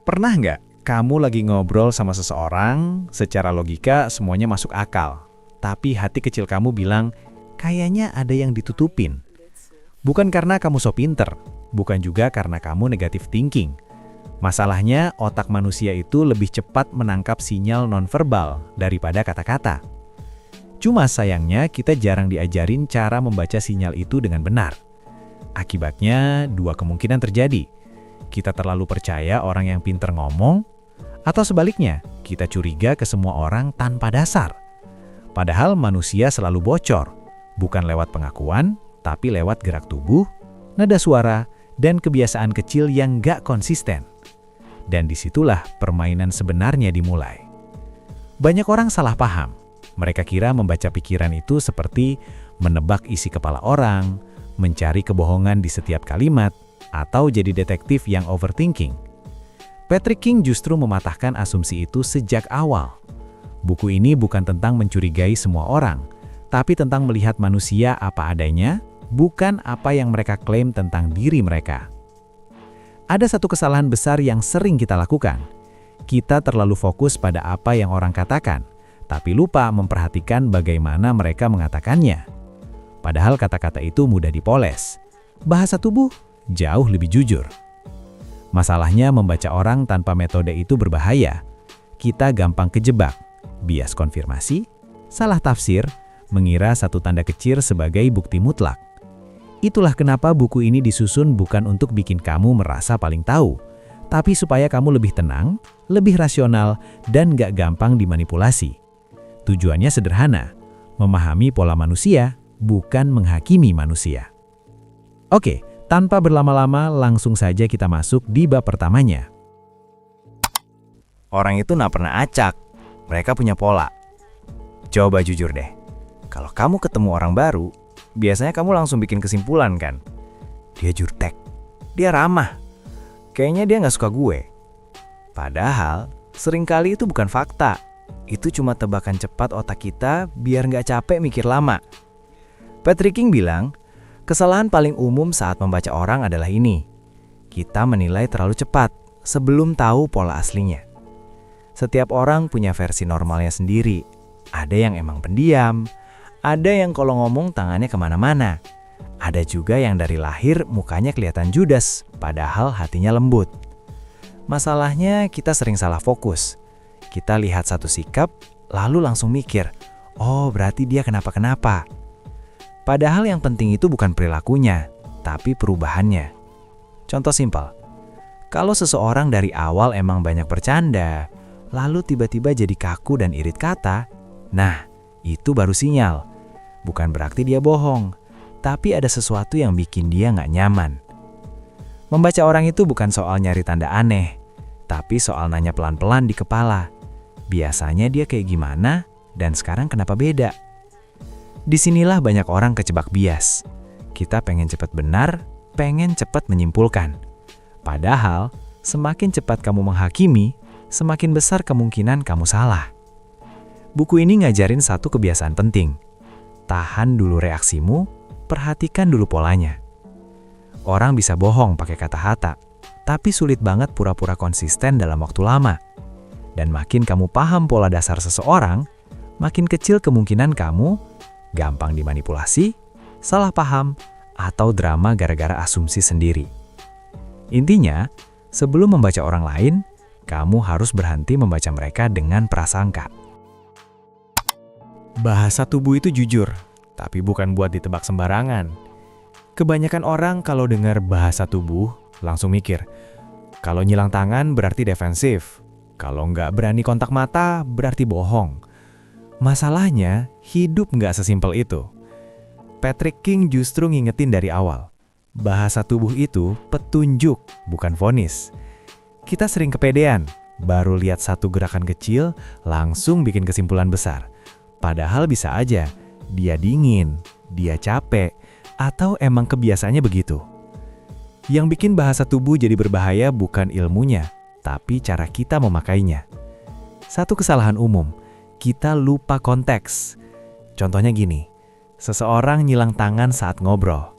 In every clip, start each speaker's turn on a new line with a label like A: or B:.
A: Pernah nggak kamu lagi ngobrol sama seseorang, secara logika semuanya masuk akal, tapi hati kecil kamu bilang, kayaknya ada yang ditutupin. Bukan karena kamu so pinter, bukan juga karena kamu negative thinking. Masalahnya, otak manusia itu lebih cepat menangkap sinyal nonverbal daripada kata-kata. Cuma sayangnya kita jarang diajarin cara membaca sinyal itu dengan benar. Akibatnya, dua kemungkinan terjadi. Kita terlalu percaya orang yang pinter ngomong, atau sebaliknya, kita curiga ke semua orang tanpa dasar. Padahal manusia selalu bocor, bukan lewat pengakuan, tapi lewat gerak tubuh, nada suara, dan kebiasaan kecil yang gak konsisten. Dan disitulah permainan sebenarnya dimulai. Banyak orang salah paham. Mereka kira membaca pikiran itu seperti menebak isi kepala orang, mencari kebohongan di setiap kalimat, atau jadi detektif yang overthinking. Patrick King justru mematahkan asumsi itu sejak awal. Buku ini bukan tentang mencurigai semua orang, tapi tentang melihat manusia apa adanya, bukan apa yang mereka klaim tentang diri mereka. Ada satu kesalahan besar yang sering kita lakukan. Kita terlalu fokus pada apa yang orang katakan, tapi lupa memperhatikan bagaimana mereka mengatakannya. Padahal kata-kata itu mudah dipoles. Bahasa tubuh jauh lebih jujur. Masalahnya membaca orang tanpa metode itu berbahaya. Kita gampang kejebak, bias konfirmasi, salah tafsir, mengira satu tanda kecil sebagai bukti mutlak. Itulah kenapa buku ini disusun bukan untuk bikin kamu merasa paling tahu, tapi supaya kamu lebih tenang, lebih rasional, dan gak gampang dimanipulasi. Tujuannya sederhana, memahami pola manusia, bukan menghakimi manusia. Oke, tanpa berlama-lama langsung saja kita masuk di bab pertamanya.
B: Orang itu nggak pernah acak, mereka punya pola. Coba jujur deh, kalau kamu ketemu orang baru, biasanya kamu langsung bikin kesimpulan kan? Dia jutek, dia ramah, kayaknya dia nggak suka gue. Padahal, seringkali itu bukan fakta. Itu cuma tebakan cepat otak kita biar nggak capek mikir lama. Patrick King bilang, kesalahan paling umum saat membaca orang adalah ini. Kita menilai terlalu cepat sebelum tahu pola aslinya. Setiap orang punya versi normalnya sendiri. Ada yang emang pendiam, ada yang kalau ngomong tangannya kemana-mana. Ada juga yang dari lahir mukanya kelihatan judes, padahal hatinya lembut. Masalahnya kita sering salah fokus. Kita lihat satu sikap, lalu langsung mikir, oh berarti dia kenapa-kenapa. Padahal yang penting itu bukan perilakunya, tapi perubahannya. Contoh simpel, kalau seseorang dari awal emang banyak bercanda, lalu tiba-tiba jadi kaku dan irit kata, nah itu baru sinyal. Bukan berarti dia bohong, tapi ada sesuatu yang bikin dia nggak nyaman. Membaca orang itu bukan soal nyari tanda aneh, tapi soal nanya pelan-pelan di kepala. Biasanya dia kayak gimana, dan sekarang kenapa beda? Disinilah banyak orang kejebak bias. Kita pengen cepat benar, pengen cepat menyimpulkan. Padahal, semakin cepat kamu menghakimi, semakin besar kemungkinan kamu salah. Buku ini ngajarin satu kebiasaan penting. Tahan dulu reaksimu, perhatikan dulu polanya. Orang bisa bohong pakai kata-kata, tapi sulit banget pura-pura konsisten dalam waktu lama. Dan makin kamu paham pola dasar seseorang, makin kecil kemungkinan kamu gampang dimanipulasi, salah paham, atau drama gara-gara asumsi sendiri. Intinya, sebelum membaca orang lain, kamu harus berhenti membaca mereka dengan prasangka.
A: Bahasa tubuh itu jujur, tapi bukan buat ditebak sembarangan. Kebanyakan orang kalau dengar bahasa tubuh, langsung mikir, kalau nyilang tangan berarti defensif. Kalau nggak berani kontak mata, berarti bohong. Masalahnya, hidup nggak sesimpel itu. Patrick King justru ngingetin dari awal. Bahasa tubuh itu petunjuk, bukan vonis. Kita sering kepedean, baru lihat satu gerakan kecil, langsung bikin kesimpulan besar. Padahal bisa aja, dia dingin, dia capek, atau emang kebiasaannya begitu. Yang bikin bahasa tubuh jadi berbahaya bukan ilmunya, tapi cara kita memakainya. Satu kesalahan umum, kita lupa konteks. Contohnya gini, seseorang nyilang tangan saat ngobrol.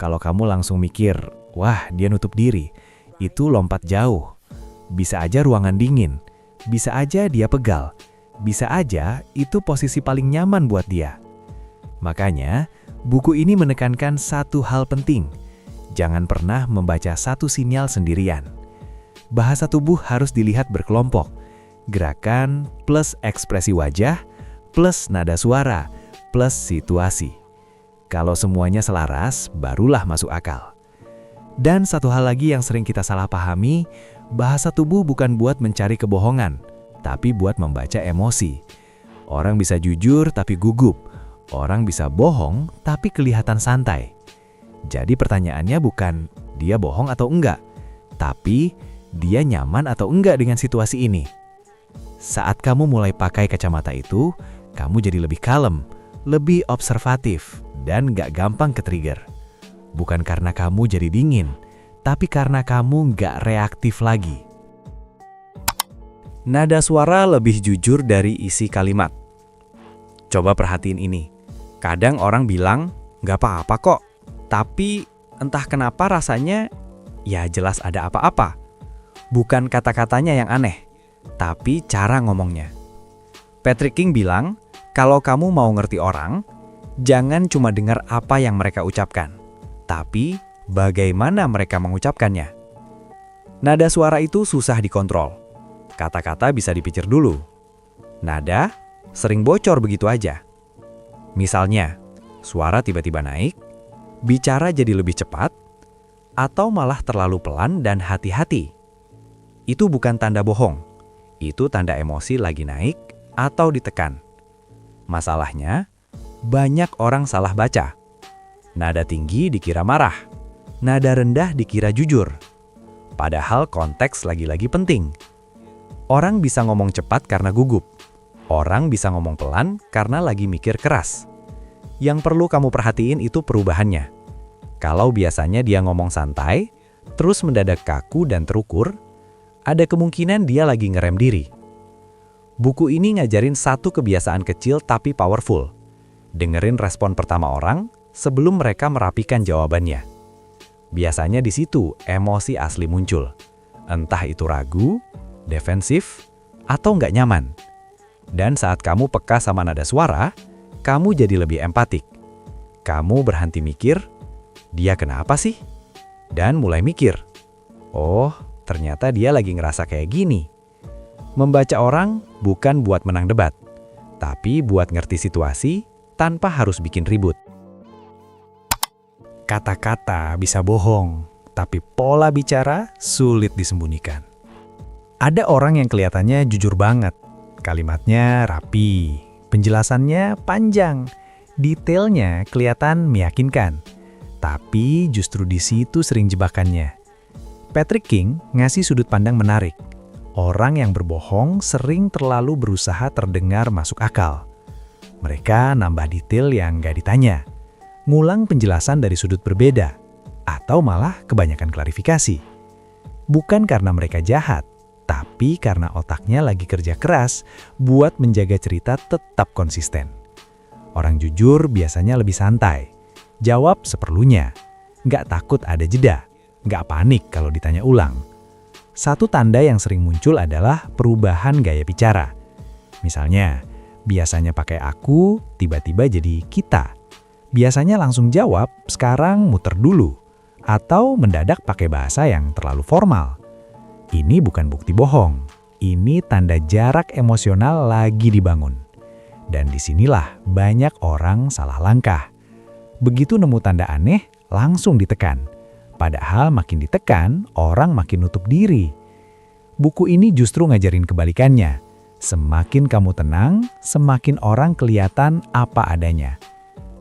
A: Kalau kamu langsung mikir, wah dia nutup diri, itu lompat jauh. Bisa aja ruangan dingin, bisa aja dia pegal, bisa aja itu posisi paling nyaman buat dia. Makanya, buku ini menekankan satu hal penting. Jangan pernah membaca satu sinyal sendirian. Bahasa tubuh harus dilihat berkelompok. Gerakan plus ekspresi wajah, plus nada suara, plus situasi. Kalau semuanya selaras, barulah masuk akal. Dan satu hal lagi yang sering kita salah pahami, bahasa tubuh bukan buat mencari kebohongan, tapi buat membaca emosi. Orang bisa jujur tapi gugup. Orang bisa bohong tapi kelihatan santai. Jadi pertanyaannya bukan dia bohong atau enggak, tapi dia nyaman atau enggak dengan situasi ini. Saat kamu mulai pakai kacamata itu, kamu jadi lebih kalem, lebih observatif, dan gak gampang ke-trigger. Bukan karena kamu jadi dingin, tapi karena kamu gak reaktif lagi. Nada suara lebih jujur dari isi kalimat. Coba perhatiin ini. Kadang orang bilang, gak apa-apa kok, tapi entah kenapa rasanya, ya jelas ada apa-apa. Bukan kata-katanya yang aneh, tapi cara ngomongnya. Patrick King bilang, kalau kamu mau ngerti orang, jangan cuma dengar apa yang mereka ucapkan, tapi bagaimana mereka mengucapkannya. Nada suara itu susah dikontrol. Kata-kata bisa dipikir dulu. Nada sering bocor begitu aja. Misalnya, suara tiba-tiba naik, bicara jadi lebih cepat, atau malah terlalu pelan dan hati-hati. Itu bukan tanda bohong, itu tanda emosi lagi naik atau ditekan. Masalahnya, banyak orang salah baca. Nada tinggi dikira marah, nada rendah dikira jujur. Padahal konteks lagi-lagi penting. Orang bisa ngomong cepat karena gugup. Orang bisa ngomong pelan karena lagi mikir keras. Yang perlu kamu perhatiin itu perubahannya. Kalau biasanya dia ngomong santai, terus mendadak kaku dan terukur, ada kemungkinan dia lagi ngerem diri. Buku ini ngajarin satu kebiasaan kecil tapi powerful. Dengerin respon pertama orang sebelum mereka merapikan jawabannya. Biasanya di situ emosi asli muncul. Entah itu ragu, defensif, atau nggak nyaman. Dan saat kamu peka sama nada suara, kamu jadi lebih empatik. Kamu berhenti mikir, dia kenapa sih? Dan mulai mikir, oh, ternyata dia lagi ngerasa kayak gini. Membaca orang bukan buat menang debat, tapi buat ngerti situasi tanpa harus bikin ribut. Kata-kata bisa bohong, tapi pola bicara sulit disembunyikan. Ada orang yang kelihatannya jujur banget. Kalimatnya rapi, penjelasannya panjang, detailnya kelihatan meyakinkan. Tapi justru di situ sering jebakannya. Patrick King ngasih sudut pandang menarik. Orang yang berbohong sering terlalu berusaha terdengar masuk akal. Mereka nambah detail yang nggak ditanya, ngulang penjelasan dari sudut berbeda, atau malah kebanyakan klarifikasi. Bukan karena mereka jahat, tapi karena otaknya lagi kerja keras buat menjaga cerita tetap konsisten. Orang jujur biasanya lebih santai, jawab seperlunya, nggak takut ada jeda, nggak panik kalau ditanya ulang. Satu tanda yang sering muncul adalah perubahan gaya bicara. Misalnya, biasanya pakai aku, tiba-tiba jadi kita. Biasanya langsung jawab, sekarang muter dulu. Atau mendadak pakai bahasa yang terlalu formal. Ini bukan bukti bohong. Ini tanda jarak emosional lagi dibangun. Dan disinilah banyak orang salah langkah. Begitu nemu tanda aneh, langsung ditekan. Padahal makin ditekan, orang makin nutup diri. Buku ini justru ngajarin kebalikannya. Semakin kamu tenang, semakin orang kelihatan apa adanya.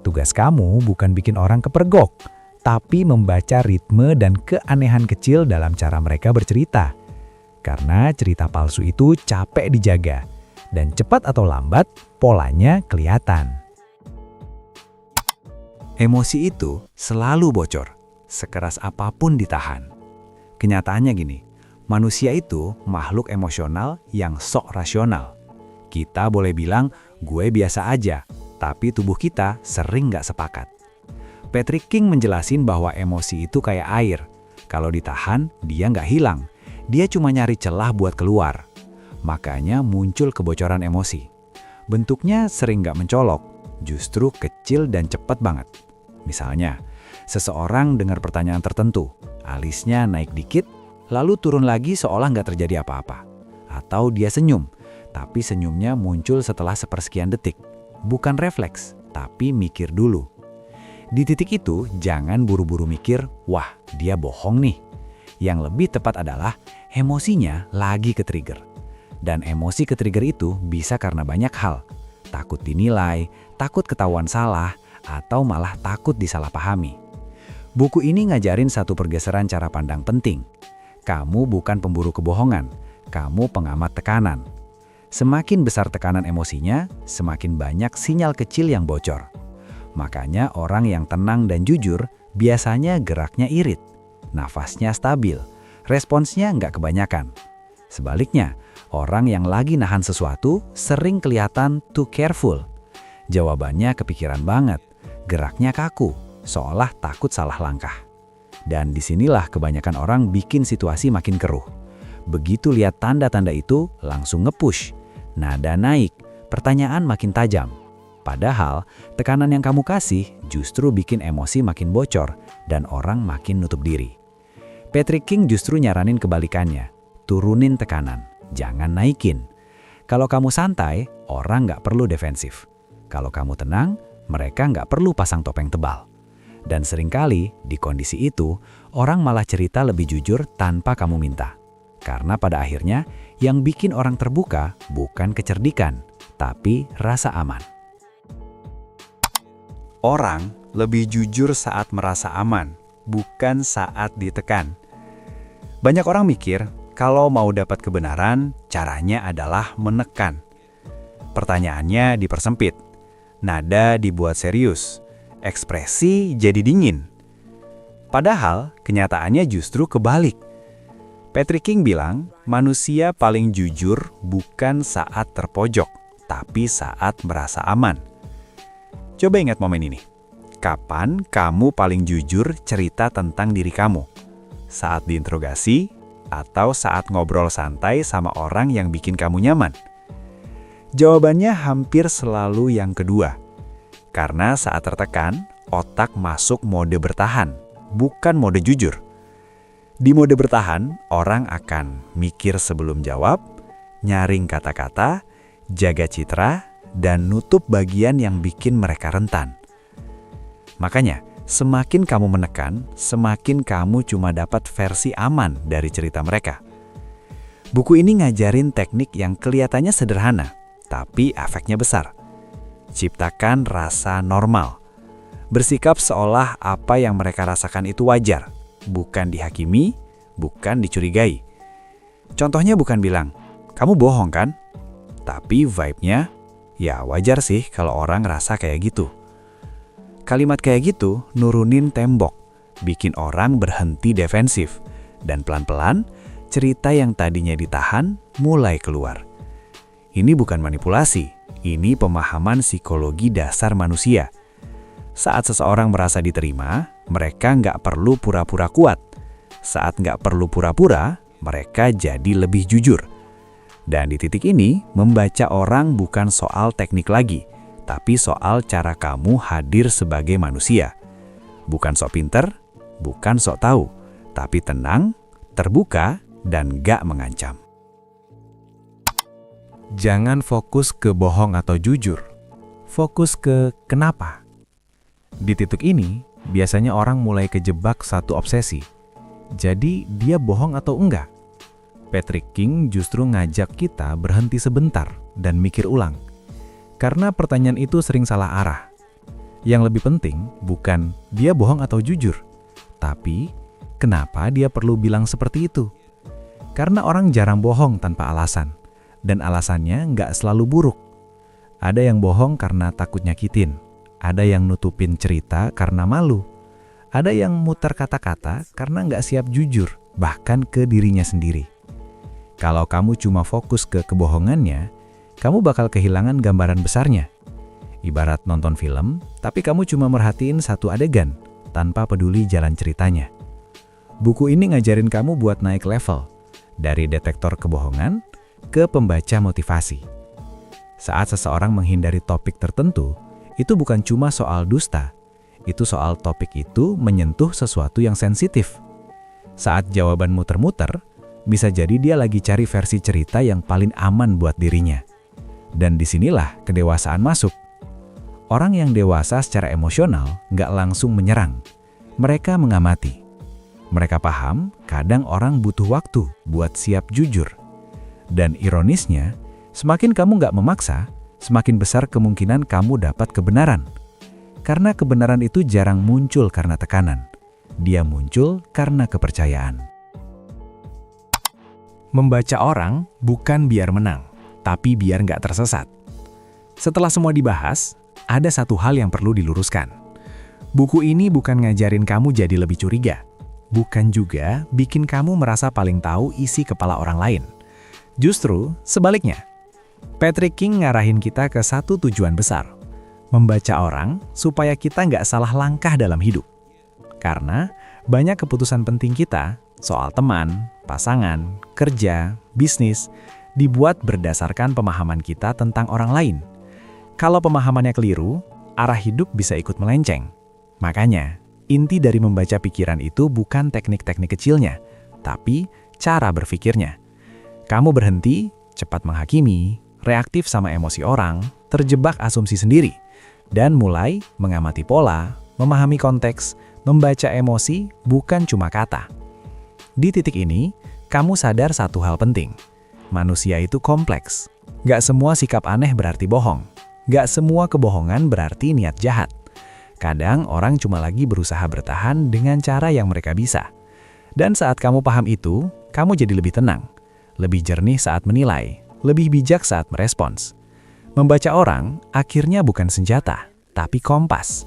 A: Tugas kamu bukan bikin orang kepergok, tapi membaca ritme dan keanehan kecil dalam cara mereka bercerita. Karena cerita palsu itu capek dijaga, dan cepat atau lambat, polanya kelihatan. Emosi itu selalu bocor. Sekeras apapun ditahan. Kenyataannya gini, manusia itu makhluk emosional yang sok rasional. Kita boleh bilang, gue biasa aja, tapi tubuh kita sering nggak sepakat. Patrick King menjelasin bahwa emosi itu kayak air. Kalau ditahan, dia nggak hilang. Dia cuma nyari celah buat keluar. Makanya muncul kebocoran emosi. Bentuknya sering nggak mencolok, justru kecil dan cepat banget. Misalnya, seseorang dengar pertanyaan tertentu, alisnya naik dikit, lalu turun lagi seolah nggak terjadi apa-apa. Atau dia senyum, tapi senyumnya muncul setelah sepersekian detik. Bukan refleks, tapi mikir dulu. Di titik itu, jangan buru-buru mikir, wah dia bohong nih. Yang lebih tepat adalah emosinya lagi ke-trigger. Dan emosi ke-trigger itu bisa karena banyak hal. Takut dinilai, takut ketahuan salah, atau malah takut disalahpahami. Buku ini ngajarin satu pergeseran cara pandang penting. Kamu bukan pemburu kebohongan, kamu pengamat tekanan. Semakin besar tekanan emosinya, semakin banyak sinyal kecil yang bocor. Makanya orang yang tenang dan jujur biasanya geraknya irit, nafasnya stabil, responsnya nggak kebanyakan. Sebaliknya, orang yang lagi nahan sesuatu sering kelihatan too careful. Jawabannya kepikiran banget, geraknya kaku, seolah takut salah langkah. Dan disinilah kebanyakan orang bikin situasi makin keruh. Begitu lihat tanda-tanda itu, langsung nge-push. Nada naik, pertanyaan makin tajam. Padahal, tekanan yang kamu kasih justru bikin emosi makin bocor dan orang makin nutup diri. Patrick King justru nyaranin kebalikannya. Turunin tekanan, jangan naikin. Kalau kamu santai, orang nggak perlu defensif. Kalau kamu tenang, mereka nggak perlu pasang topeng tebal. Dan seringkali, di kondisi itu, orang malah cerita lebih jujur tanpa kamu minta. Karena pada akhirnya, yang bikin orang terbuka bukan kecerdikan, tapi rasa aman. Orang lebih jujur saat merasa aman, bukan saat ditekan. Banyak orang mikir, kalau mau dapat kebenaran, caranya adalah menekan. Pertanyaannya dipersempit, nada dibuat serius, ekspresi jadi dingin. Padahal, kenyataannya justru kebalik. Patrick King bilang, manusia paling jujur bukan saat terpojok, tapi saat merasa aman. Coba ingat momen ini. Kapan kamu paling jujur cerita tentang diri kamu? Saat diinterogasi, atau saat ngobrol santai sama orang yang bikin kamu nyaman? Jawabannya hampir selalu yang kedua. Karena saat tertekan, otak masuk mode bertahan, bukan mode jujur. Di mode bertahan, orang akan mikir sebelum jawab, nyaring kata-kata, jaga citra, dan nutup bagian yang bikin mereka rentan. Makanya, semakin kamu menekan, semakin kamu cuma dapat versi aman dari cerita mereka. Buku ini ngajarin teknik yang kelihatannya sederhana, tapi efeknya besar. Ciptakan rasa normal. Bersikap seolah apa yang mereka rasakan itu wajar. Bukan dihakimi, bukan dicurigai. Contohnya bukan bilang, kamu bohong kan? Tapi vibe-nya, ya wajar sih kalau orang rasa kayak gitu. Kalimat kayak gitu nurunin tembok, bikin orang berhenti defensif. Dan pelan-pelan, cerita yang tadinya ditahan mulai keluar. Ini bukan manipulasi, ini pemahaman psikologi dasar manusia. Saat seseorang merasa diterima, mereka nggak perlu pura-pura kuat. Saat nggak perlu pura-pura, mereka jadi lebih jujur. Dan di titik ini, membaca orang bukan soal teknik lagi, tapi soal cara kamu hadir sebagai manusia. Bukan sok pinter, bukan sok tahu, tapi tenang, terbuka, dan nggak mengancam. Jangan fokus ke bohong atau jujur. Fokus ke kenapa. Di titik ini, biasanya orang mulai kejebak satu obsesi. Jadi, dia bohong atau enggak? Patrick King justru ngajak kita berhenti sebentar dan mikir ulang. Karena pertanyaan itu sering salah arah. Yang lebih penting bukan dia bohong atau jujur, tapi kenapa dia perlu bilang seperti itu? Karena orang jarang bohong tanpa alasan, dan alasannya nggak selalu buruk. Ada yang bohong karena takut nyakitin, ada yang nutupin cerita karena malu, ada yang muter kata-kata karena nggak siap jujur, bahkan ke dirinya sendiri. Kalau kamu cuma fokus ke kebohongannya, kamu bakal kehilangan gambaran besarnya. Ibarat nonton film, tapi kamu cuma merhatiin satu adegan, tanpa peduli jalan ceritanya. Buku ini ngajarin kamu buat naik level. dari detektor kebohongan ke pembaca motivasi. Saat seseorang menghindari topik tertentu, itu bukan cuma soal dusta, itu soal topik itu menyentuh sesuatu yang sensitif. Saat jawaban muter-muter, bisa jadi dia lagi cari versi cerita yang paling aman buat dirinya. Dan disinilah kedewasaan masuk. Orang yang dewasa secara emosional nggak langsung menyerang. Mereka mengamati. Mereka paham kadang orang butuh waktu buat siap jujur. Dan ironisnya, semakin kamu nggak memaksa, semakin besar kemungkinan kamu dapat kebenaran. Karena kebenaran itu jarang muncul karena tekanan. Dia muncul karena kepercayaan. Membaca orang bukan biar menang, tapi biar nggak tersesat. Setelah semua dibahas, ada satu hal yang perlu diluruskan. Buku ini bukan ngajarin kamu jadi lebih curiga. Bukan juga bikin kamu merasa paling tahu isi kepala orang lain. Justru sebaliknya. Patrick King ngarahin kita ke satu tujuan besar. Membaca orang supaya kita nggak salah langkah dalam hidup. Karena banyak keputusan penting kita soal teman, pasangan, kerja, bisnis, dibuat berdasarkan pemahaman kita tentang orang lain. Kalau pemahamannya keliru, arah hidup bisa ikut melenceng. Makanya, inti dari membaca pikiran itu bukan teknik-teknik kecilnya, tapi cara berpikirnya. Kamu berhenti, cepat menghakimi, reaktif sama emosi orang, terjebak asumsi sendiri, dan mulai mengamati pola, memahami konteks, membaca emosi bukan cuma kata. Di titik ini, kamu sadar satu hal penting. Manusia itu kompleks. Gak semua sikap aneh berarti bohong. Gak semua kebohongan berarti niat jahat. Kadang orang cuma lagi berusaha bertahan dengan cara yang mereka bisa. Dan saat kamu paham itu, kamu jadi lebih tenang, lebih jernih saat menilai, lebih bijak saat merespons. Membaca orang akhirnya bukan senjata, tapi kompas.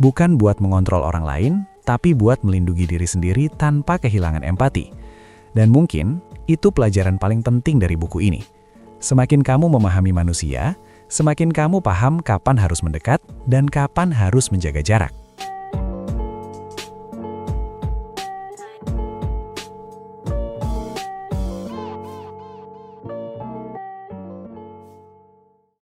A: Bukan buat mengontrol orang lain, tapi buat melindungi diri sendiri tanpa kehilangan empati. Dan mungkin itu pelajaran paling penting dari buku ini. Semakin kamu memahami manusia, semakin kamu paham kapan harus mendekat dan kapan harus menjaga jarak.